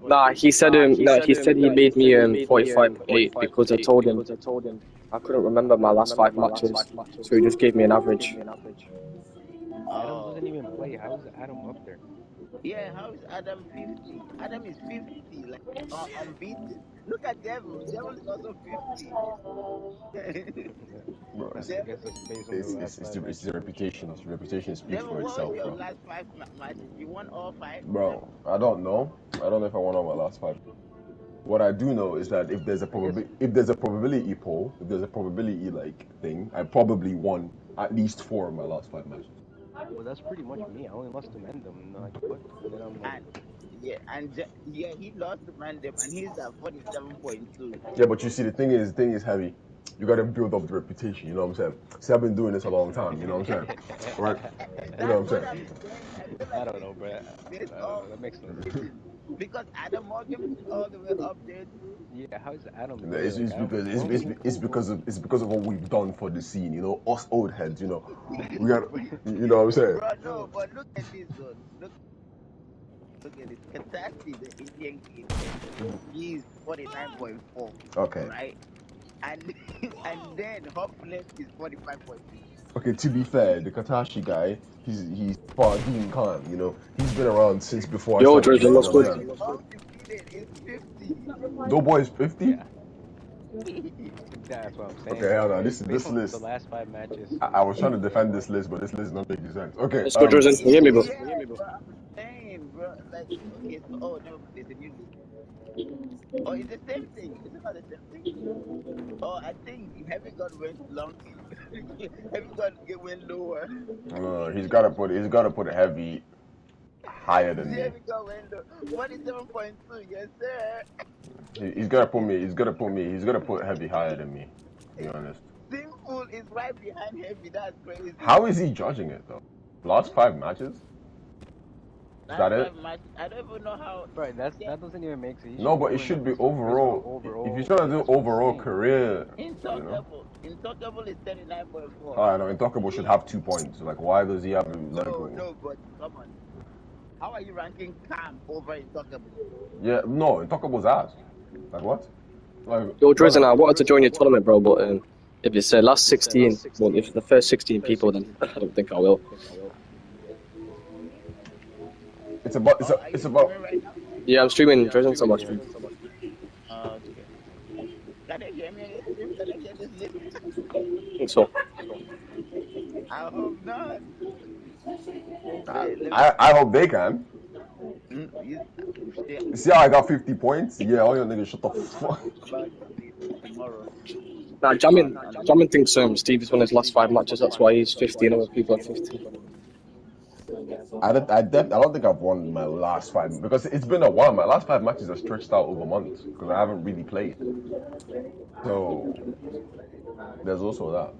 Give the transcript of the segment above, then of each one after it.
Nah, he said he made me 45.8 because I told him I couldn't remember my last 5 matches, so he just gave me an average. Adam doesn't even play. How is Adam up there? Yeah, how is Adam 50? Adam is 50, like unbeaten. Look at Devil. Devil is also 50. Bro, I Devil, guess that's based on the last five it's matches. the reputation. The reputation speaks Devil, for what was itself, your bro. last five matches? You won all five, Bro, Devil? I don't know. I don't know if I won all my last 5. What I do know is that if there's a I guess. probability poll, if there's a probability like thing, I probably won at least 4 of my last 5 matches. Well, that's pretty much me. I only lost to Mendham, and like what? And then I'm like, And yeah, he lost to Mandem, and he's at 47.2. Yeah, but you see, the thing is heavy. You gotta build up the reputation. You know what I'm saying? See, I've been doing this a long time. You know what I'm saying? Right? You know That's what what I'm I'm saying. I feel I like don't know, bro. this I don't all know. That makes no sense. saying? because Adam Morgan is all the way up there too. Yeah, how is Adam No, there? Like I don't. We're only in it's pool. because of what we've done for the scene. You know, us old heads. You know, we got. You know what I'm saying? Bro, no, No, but look at this one. Look at it. Katasti, the Indian kid, he's 49.4, Okay. right? And and then Hoplet is 45.6. Okay. To be fair, the Katashi guy, he's Fardeen Khan. You know, he's been around since before I Yo, started Drizzy, playing. You what's know what good? I'm Doughboy is undefeated, is 50. saying? Doughboy is 50. yeah, that's what I'm Okay, saying. hell no. Based This on the list. last five matches, I was trying to defend this list, but this list is not making sense. Okay. What's good, Drizzy? Can you hear me, bro? Yeah, bro, I'm saying, bro, like, okay, so, oh, never mind, there's a new list. Oh, it's the same thing. Is it not the same thing? Oh, I think Heavy God went long. Heavy God went lower. He's gotta put a heavy higher than See, me. Heavy God went low. 47.2, yes, sir. He's gotta put heavy higher than me. To be honest. Simple is right behind Heavy. That's crazy. How is he judging it though? Last 5 matches? Is Last that it? five matches. I don't even know how. right? Yeah, That doesn't even make sense. He should No, be but it doing should be based on overall. If you're overall. trying to do That's what I'm overall saying. career, you know. Intouchable is 39.4. I know Intouchable should have 2 points. Like, why does he have like? No, but come on. How are you ranking Cam over Intouchable? Yeah, no, Intouchable's ass. Like what? Like, Yo, Drizzy, brother. I wanted to join your tournament, bro, but if it's last 16, well, if the first 16 people, then I don't think I will. It's about. Oh, are you About. streaming right now? Yeah, I'm streaming Drizzy so much. Yeah. Okay. Can they hear me on your stream? Can they hear this list? I think so. I hope not. I, Wait, let me I see. hope they can. Stay You see how I got 50 points? Yeah, all your niggas shut the fuck. about it tomorrow Nah, on the Jamin thinks Stevie's won his last 5 matches. That's why he's 50 and other people are 50. I don't think I've won my last 5 because it's been a while. My last 5 matches are stretched out over months because I haven't really played. So there's also that.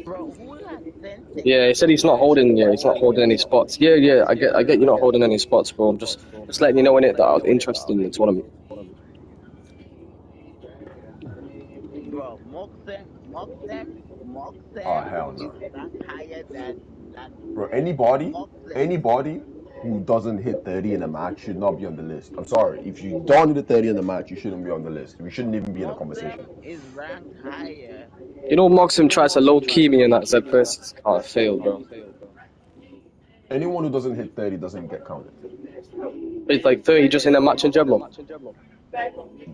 bro. Who has sent it? Yeah, he said he's not holding. Yeah, he's not holding any spots. Yeah. I get you not holding any spots, bro. I'm just letting you know in it that I was interested in the tournament. Bro, Oh Moxem hell is no, ranked higher than bro. Moxem. Anybody who doesn't hit 30 in a match should not be on the list. I'm sorry. If you don't hit 30 in the match, you shouldn't be on the list. We shouldn't even be in a conversation. Moxem is ranked higher. You know, Moxham tries to low key me in that Z versus can't fail, bro. Anyone who doesn't hit 30 doesn't get counted. It's like 30 just in a match in general.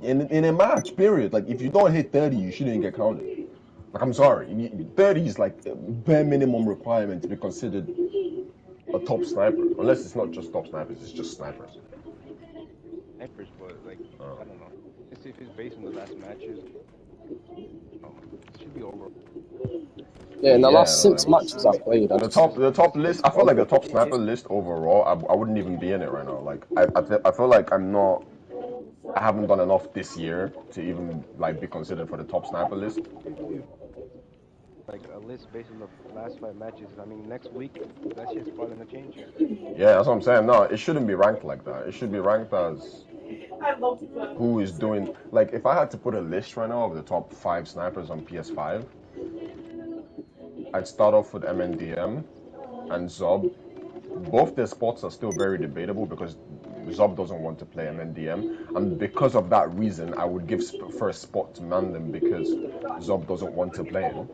In a match, period. Like if you don't hit 30, you shouldn't get counted. Like I'm sorry, 30 is like bare minimum requirement to be considered a top sniper. Unless it's not just top snipers, it's just snipers. Snipers, but like I don't know. If it's based on the last matches, it should be over. Yeah, in the Yeah, last no, 6 matches I've played, the top list. I feel like the top sniper list overall. I wouldn't even be in it right now. Like I feel like I'm not. I haven't done enough this year to even like be considered for the top sniper list. like a list based on the last 5 matches. I mean, next week that shit's probably gonna change. Yeah, that's what I'm saying. No, it shouldn't be ranked like that. It should be ranked as who is doing. Like, if I had to put a list right now of the top 5 snipers on PS5, I'd start off with MNDM and Zob. Both their spots are still very debatable because Zob doesn't want to play MNDM, and because of that reason, I would give first spot to Mandem because Zob doesn't want to play him.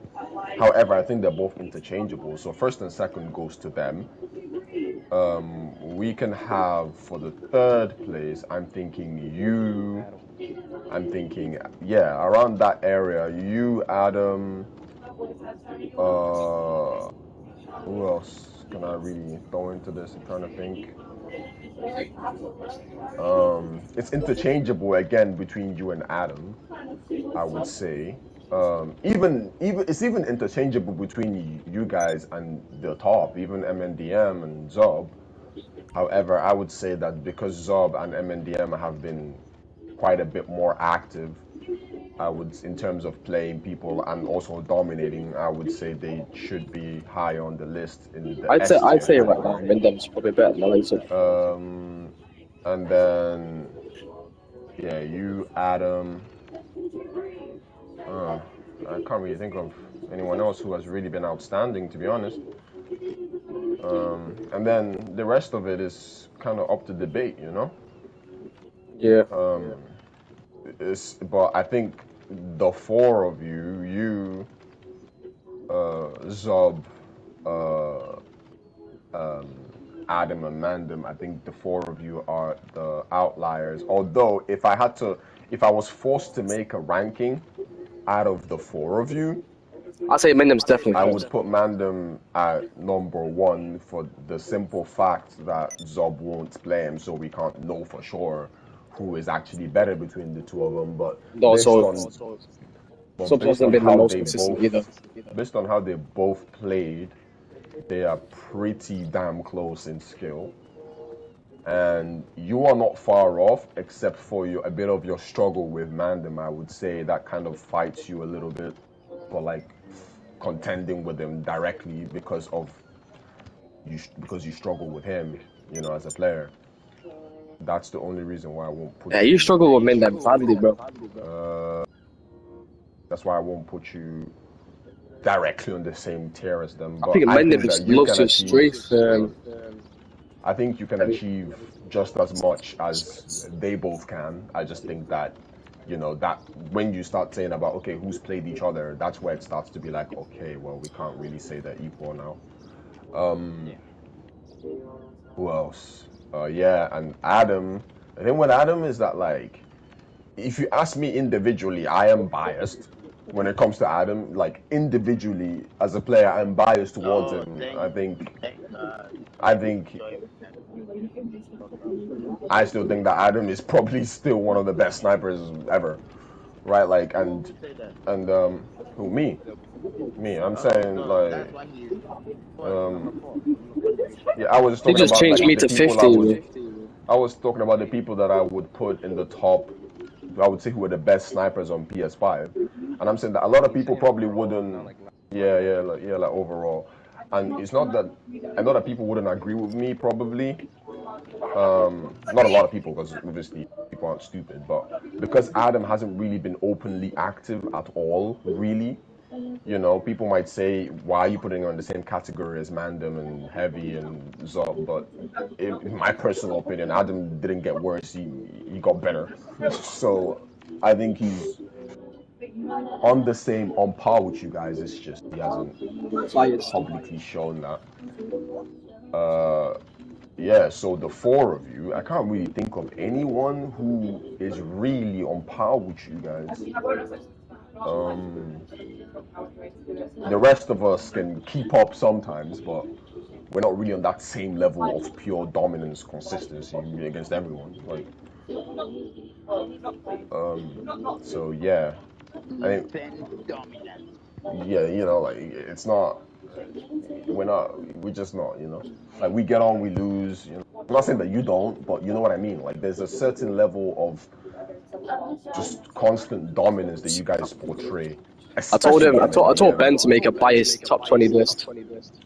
However, I think they're both interchangeable, so first and second goes to them. We can have for the third place, I'm thinking you. I'm thinking, yeah, around that area, you, Adam. Who else can I really throw into this? I'm trying to think. It's interchangeable again between you and Adam, I would say. Even it's even interchangeable between you guys and the top, even MNDM and Zob. However, I would say that because Zob and MNDM have been quite a bit more active, I would, in terms of playing people and also dominating, I would say they should be high on the list in the I'd S say tier right now, Mindem's probably better than Alexa. And then, yeah, you, Adam. I can't really think of anyone else who has really been outstanding, to be honest. And then the rest of it is kind of up to debate, you know? Yeah. But I think the four of you, Zob, Adam and Mandem, I think the four of you are the outliers. Although, if I was forced to make a ranking out of the four of you, I'd say Mindem's definitely I first. would put Mandem at number 1 for the simple fact that Zob won't play him, so we can't know for sure who is actually better between the two of them. But No, based so on Subs hasn't been the most consistent either. based on how they both played, they are pretty damn close in skill. And you are not far off, except for a bit of your struggle with Mandem. I would say that kind of fights you a little bit for like contending with him directly because you struggle with him, you know, as a player. That's the only reason why I won't put Yeah, you. you struggle with Mindem badly, bro. That's why I won't put you directly on the same tier as them. I think Mindem just loves your strafe. I think you can achieve just as much as they both can. I just think that, you know, that when you start saying about, okay, who's played each other, that's where it starts to be like, okay, well, we can't really say they're equal now. Who else? Yeah, and Adam. The thing with Adam is that, like, if you ask me individually, I am biased when it comes to Adam. Like, individually, as a player, I'm biased towards him. I still think that Adam is probably still one of the best snipers ever, right? Like, and who, me? I'm saying, like, yeah, I was just talking about changed like, me the to people 50. I was talking about the people that I would put in the top. I would say who are the best snipers on PS5, and I'm saying that a lot of people probably wouldn't. Like overall, and it's not that a lot of people wouldn't agree with me probably. Not a lot of people, because obviously people aren't stupid, but because Adam hasn't really been openly active at all, really. You know, people might say, why are you putting him in the same category as Mandem and Heavy and Zob? But in my personal opinion, Adam didn't get worse, he got better. So I think he's on par with you guys. It's just he hasn't publicly shown that. Yeah, so the four of you, I can't really think of anyone who is really on par with you guys. The rest of us can keep up sometimes, but we're not really on that same level of pure dominance consistency against everyone. Like, so yeah, I think, yeah, you know, like it's not, we're just not, you know, like we get on, we lose. You know, I'm not saying that you don't, but you know what I mean. Like, there's a certain level of just constant dominance that you guys portray. I told him. I told yeah. Ben to make a biased top 20 list.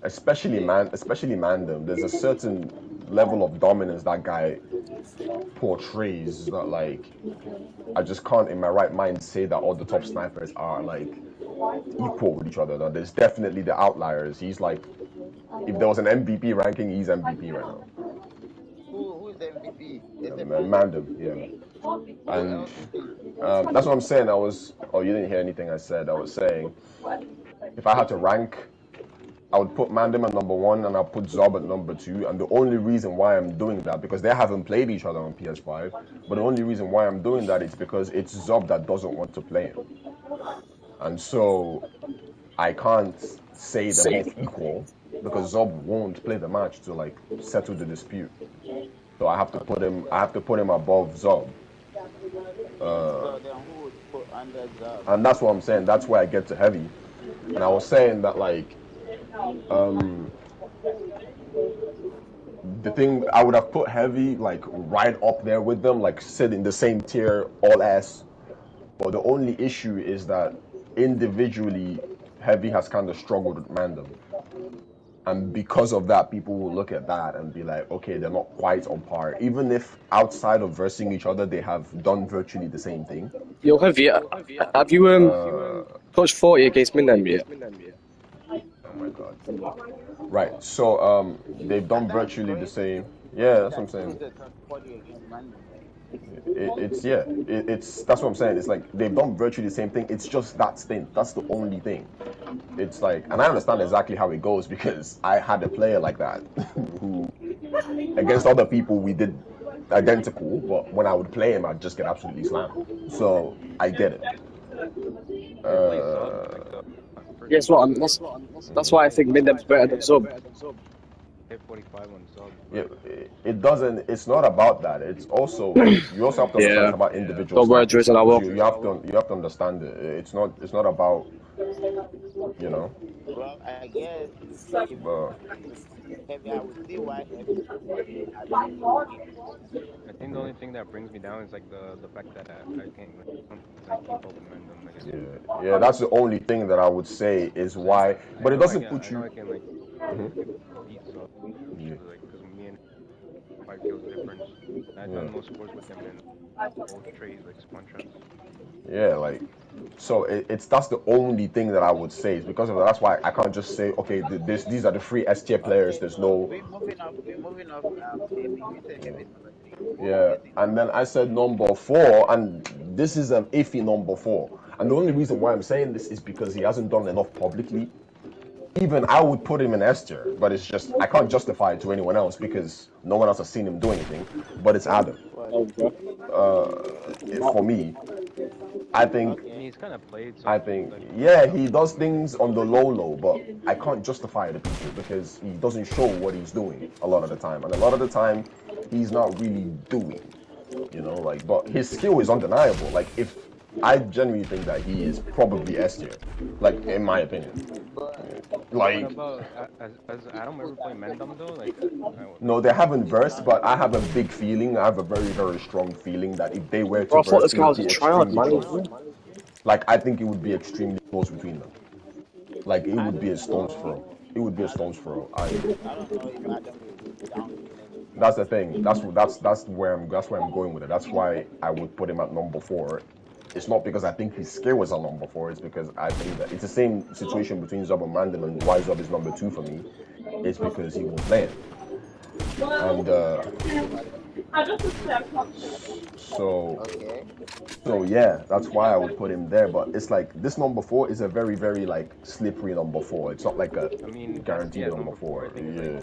Especially Mandem. There's a certain level of dominance that guy portrays that like I just can't in my right mind say that all the top snipers are like equal with each other. No, there's definitely the outliers. He's like, if there was an MVP ranking, he's MVP right now. Who's the MVP? Mandem, yeah. And that's what I'm saying. Oh, you didn't hear anything I said. I was saying, if I had to rank, I would put Mandem at number 1 and I'll put Zob at number 2. And the only reason why I'm doing that, because they haven't played each other on PS5, but the only reason why I'm doing that is because it's Zob that doesn't want to play him. And so I can't say they're both equal because Zob won't play the match to like settle the dispute. So I have to put him above Zob. And that's what I'm saying. That's why I get to heavy. And I was saying that like the thing I would have put heavy like right up there with them, like sit in the same tier, all ass. But the only issue is that individually, heavy has kind of struggled with Mandem. And because of that, people will look at that and be like, okay, they're not quite on par. Even if outside of versing each other, they have done virtually the same thing. Yo, Heavy, have you touched 40 against Mindem yet? Oh my god. Right, so they've done virtually the same. Yeah, that's what I'm saying. It's that's what I'm saying. It's like they've done virtually the same thing. It's just that stint. That's the only thing. It's like, and I understand exactly how it goes because I had a player like that who, against other people, we did identical, but when I would play him, I'd just get absolutely slammed. So I get it. Yes, that's why I think Mindem's better than Zob. 45 on Zob. Yeah, it doesn't. It's not about that. It's also you also have to understand it's about individual. You have to understand it. It's not about, you know. Well, I guess Heavy, I would see why Heavy. I think the only thing that brings me down is like the fact that I can't keep up with Mandem. Yeah, that's the only thing that I would say is why. But it doesn't put you. I can like beat Zob. Like, because me and 5 kills difference. I've done most scores with him and both trades like spawn traps. Yeah, like, so that's the only thing that I would say is because of that. That's why I can't just say, okay, these are the 3 S tier players. There's no. We're moving off. Yeah, and then I said number 4, and this is an iffy number 4. And the only reason why I'm saying this is because he hasn't done enough publicly. Even I would put him in S tier, but it's just I can't justify it to anyone else because no one else has seen him do anything. But it's Adam. For me, I think. He's kind of played. I think, yeah, he does things on the low, but I can't justify it to people because he doesn't show what he's doing a lot of the time, and a lot of the time, he's not really doing. You know, like, but his skill is undeniable. Like, if I genuinely think that he is probably S tier, like in my opinion. Like, what about, has Adam ever played Mandem though? Like, no, they haven't versed, but I have a big feeling. I have a very, very strong feeling that if they were to verse, like, I think it would be extremely close between them. Like, it would be a stone's throw. It would be a stone's throw. That's the thing. That's where I'm going with it. That's why I would put him at number 4. It's not because I think his skill was at number 4. It's because I think that it's the same situation between Zob and Mandem, and why Zob is number 2 for me. It's because he won't play it. And so yeah, that's why I would put him there. But it's like this number 4 is a very, very like slippery number 4. It's not like a guaranteed number 4. Yeah.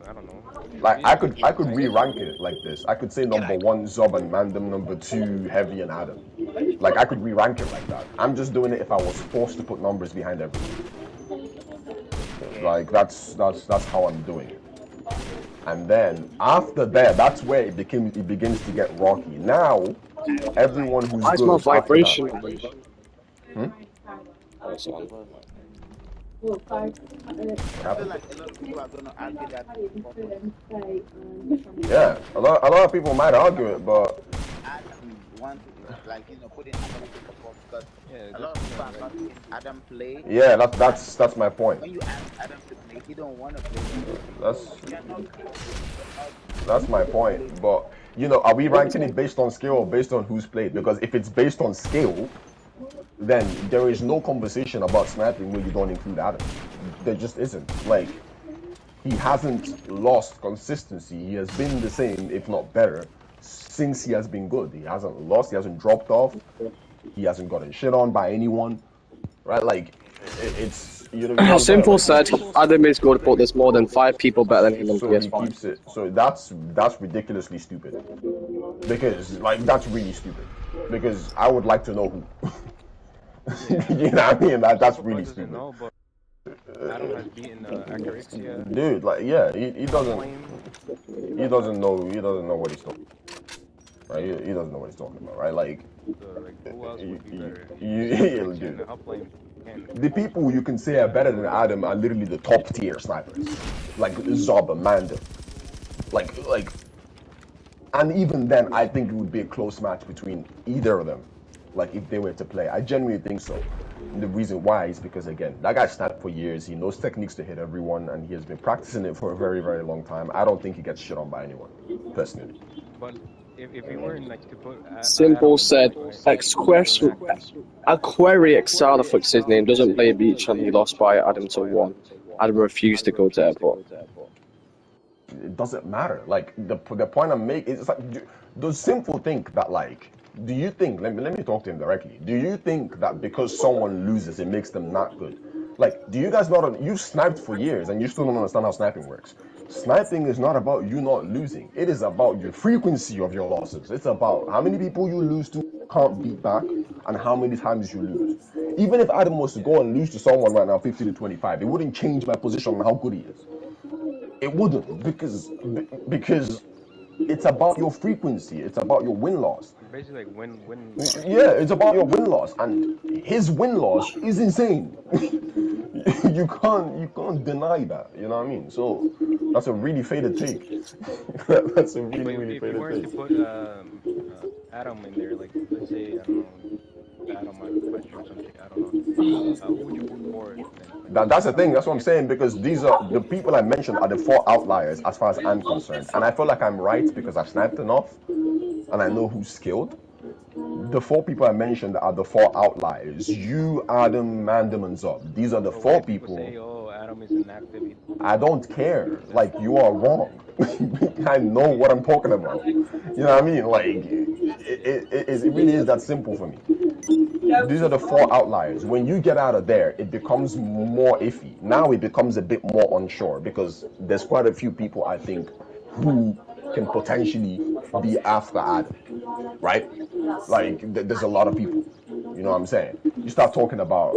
I don't know. Like I could re-rank it like this. I could say number 1 Zob and Mandem, number 2 Heavy and Adam. Like I could re-rank it like that. I'm just doing it if I was forced to put numbers behind everything. Like that's how I'm doing it. And then after that, that's where it begins to get rocky. Now everyone who's good. My vibration. Yeah, a lot of people might argue it, but Adam want to like put in Adam to perform because Yeah, a lot that's of people are like not seeing Adam play. Yeah, that's my point. When you ask Adam to play, he don't want to play because That's you're not that's my point. But are we ranking it based on skill or based on who's played? Because if it's based on skill, then there is no conversation about sniping where you don't include Adam. There just isn't. Like, he hasn't lost consistency. He has been the same, if not better, since he has been good. He hasn't lost. He hasn't dropped off. He hasn't gotten shit on by anyone. Right? Like, it's Simple said, Adam is good, but there's more than 5 people better than him in so he PS5. keeps it. So that's ridiculously stupid. Because that's really stupid. Because I would like to know who. You know what I mean? That's really stupid. know, but Adam has beaten Acarixia. Dude, like, yeah, he doesn't know what he's talking. Right? He doesn't know what he's talking about, right? Like, who else would be better? dude. The people you can say are better than Adam are literally the top tier snipers, like Zob, Amanda, like, and even then, I think it would be a close match between either of them, like if they were to play. I genuinely think so. And the reason why is because, again, that guy sniped for years. He knows techniques to hit everyone, and he has been practicing it for a very, very long time. I don't think he gets shit on by anyone, personally. But if we were to put Simple said, Aquari Exalifix, his name, doesn't play beach and he lost by Adam to 1. Adam refused to go to airport. It doesn't matter. Like, the point I'm making is like, does Simple think that, like, do you think, let me talk to him directly, do you think that because someone loses it makes them not good? Like, do you guys not, you sniped for years and you still don't understand how sniping works? Sniping is not about you not losing. It is about your frequency of your losses. It's about how many people you lose to, can't beat back, and how many times you lose. Even if Adam was to go and lose to someone right now 50 to 25, it wouldn't change my position on how good he is. It wouldn't, because it's about your frequency. It's about your win-loss. Basically, like win. Yeah, it's about your win-loss, and his win-loss is insane. you can't deny that. You know what I mean? So that's a really faded take. That's a really if you were faded to take. put Adam in there, like let's say I don't know, Adam might question or something. I don't know. Who would you put for it? That's the thing. That's what I'm saying, because these are the people I mentioned are the 4 outliers as far as I'm concerned, and I feel like I'm right because I've sniped enough and I know who's skilled. The 4 people I mentioned are the 4 outliers. You, Adam, Mandem, and Zob. These are the 4 people. Say, oh, Adam is inactive. I don't care. Like, you are wrong. I know what I'm talking about. You know what I mean? Like, it really is that simple for me. These are the 4 outliers. When you get out of there, it becomes more iffy. Now it becomes a bit more unsure because there's quite a few people, I think, who can potentially be after Adam, right? Like, there's a lot of people. You know what I'm saying? You start talking about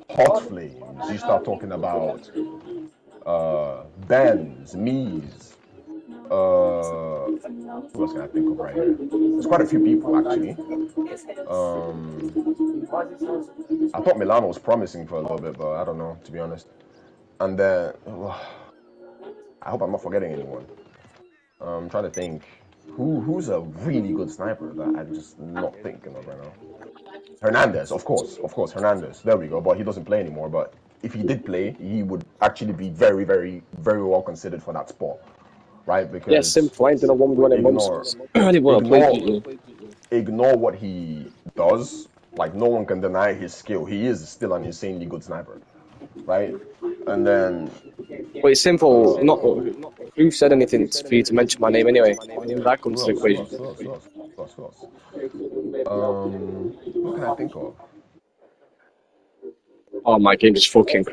Hot Flames. You start talking about Benz, Mies. Who else can I think of right here? There's quite a few people, actually. I thought Milano was promising for a little bit, but I don't know, to be honest. And then, I hope I'm not forgetting anyone. I'm trying to think. Who's a really good sniper that I'm just not thinking of right now? Hernandez, of course, Hernandez. There we go. But he doesn't play anymore. But if he did play, he would actually be very, very, very well considered for that spot, right? Because yeah, Simple ain't done a 1v1 in months. I didn't want to play. Ignore what he does. Like, no one can deny his skill. He is still an insanely good sniper, right? And then, wait, Simple, not who said anything for you to mention my name anyway? That comes to the equation. What can I think of? Oh, my game is fucking